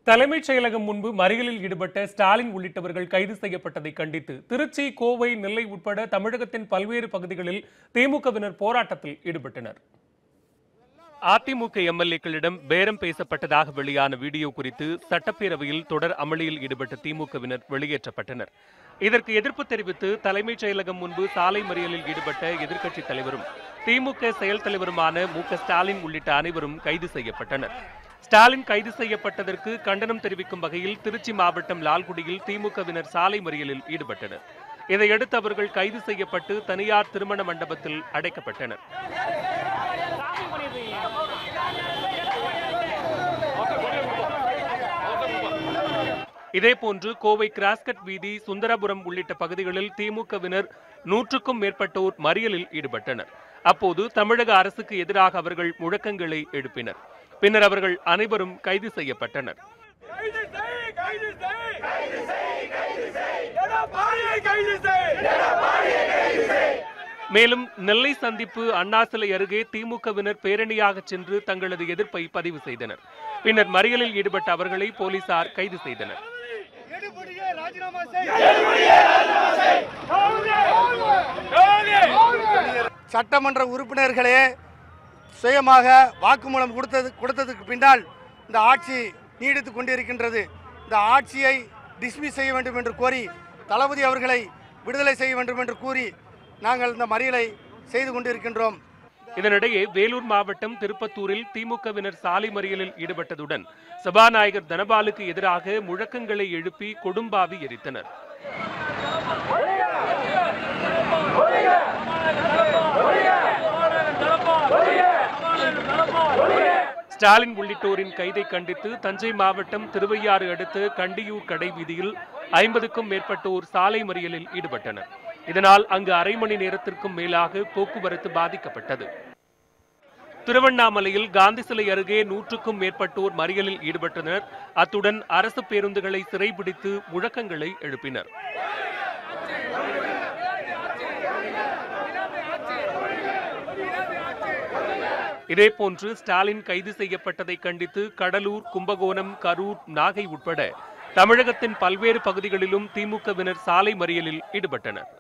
தலைமைச் செயலகம் முன்பு மறியலில் ஈடுபட்ட ஸ்டாலின் உள்ளிட்டவர்கள் கைது செய்யப்பட்டதை கண்டித்து திருச்சி, கோவை, நெல்லை உட்பட தமிழகத்தின் பல்வேறு பகுதிகளில் திமுகவினர் போராட்டத்தில் ஈடுபட்டனர். அதிமுக எம்எல்ஏக்களிடம் பேரம் பேசப்பட்டதாக வெளியான வீடியோ குறித்து சட்டப்பேரவையில் தொடர் அமளியில் ஈடுபட்ட திமுகவினர் வெளியேற்றப்பட்டனர். இதற்கு எதிர்ப்பு தெரிவித்து தலைமைச் செயலகம் முன்பு சாலை மறியலில் ஈடுபட்ட எதிர்க்கட்சித் தலைவரும் திமுக செயல் தலைவருமான மு.க.ஸ்டாலின் உள்ளிட்ட அனைவரும் கைது செய்யப்பட்டனர். ஸ்டாலின் கைது செய்யப்பட்டதற்கு கண்டனம் தெரிவிக்கும் வகையில் திருச்சி மாவட்டம் லால்குடியில் திமுகவினர் சாலை மறியலில் ஈடுபட்டனர். இதையடுத்து அவர்கள் கைது செய்யப்பட்டு தனியார் திருமண மண்டபத்தில் அடைக்கப்பட்டனர். இதேபோன்று கோவை கிராஸ்கட் வீதி, சுந்தரபுரம் உள்ளிட்ட பகுதிகளில் திமுகவினர் 100க்கும் மேற்பட்டோர் மறியலில் ஈடுபட்டனர். அப்போது தமிழக அரசுக்கு எதிராக அவர்கள் முழக்கங்களை எழுப்பினர். பின்னர் அவர்கள் அனைவரும் கைது செய்யப்பட்டனர். மேலும் நெல்லை சந்திப்பு அண்ணா சிலை அருகே திமுகவினர் பேரணியாக சென்று தங்களது எதிர்ப்பை பதிவு செய்தனர். பின்னர் மறியலில் ஈடுபட்ட அவர்களை போலீசார் கைது செய்தனர். சட்டமன்ற உறுப்பினர்களே சுயமாக வாக்குமூலம் கொடுத்ததுக்கு பின்னால் இந்த ஆட்சி நீடித்துக் கொண்டிருக்கின்றது. இந்த ஆட்சியை டிஸ்மிஸ் செய்ய வேண்டும் என்று கோரி, தளபதி அவர்களை விடுதலை செய்ய வேண்டும் என்று கூறி நாங்கள் இந்த மறியலை செய்து கொண்டிருக்கின்றோம். இதனிடையே வேலூர் மாவட்டம் திருப்பத்தூரில் திமுகவினர் சாலை மறியலில் ஈடுபட்டதுடன் சபாநாயகர் தனபாலுக்கு எதிராக முழக்கங்களை எழுப்பி கொடும்பாவி எரித்தனர். ஸ்டாலின் உள்ளிட்டோரின் கைதை கண்டித்து தஞ்சை மாவட்டம் திருவையாறு அடுத்த கண்டியூர் கடை வீதியில் 50க்கும் மேற்பட்டோர் சாலை மறியலில் ஈடுபட்டனர். இதனால் அங்கு அரை மணி நேரத்திற்கும் மேலாக போக்குவரத்து பாதிக்கப்பட்டது. திருவண்ணாமலையில் காந்தி சிலை அருகே 100க்கும் மேற்பட்டோர் மறியலில் ஈடுபட்டனர். அத்துடன் அரசு பேருந்துகளை சிறைபிடித்து முழக்கங்களை எழுப்பினர். இதேபோன்று ஸ்டாலின் கைது செய்யப்பட்டதை கண்டித்து கடலூர், கும்பகோணம், கரூர், நாகை உட்பட தமிழகத்தின் பல்வேறு பகுதிகளிலும் திமுகவினர் சாலை மறியலில் ஈடுபட்டனர்.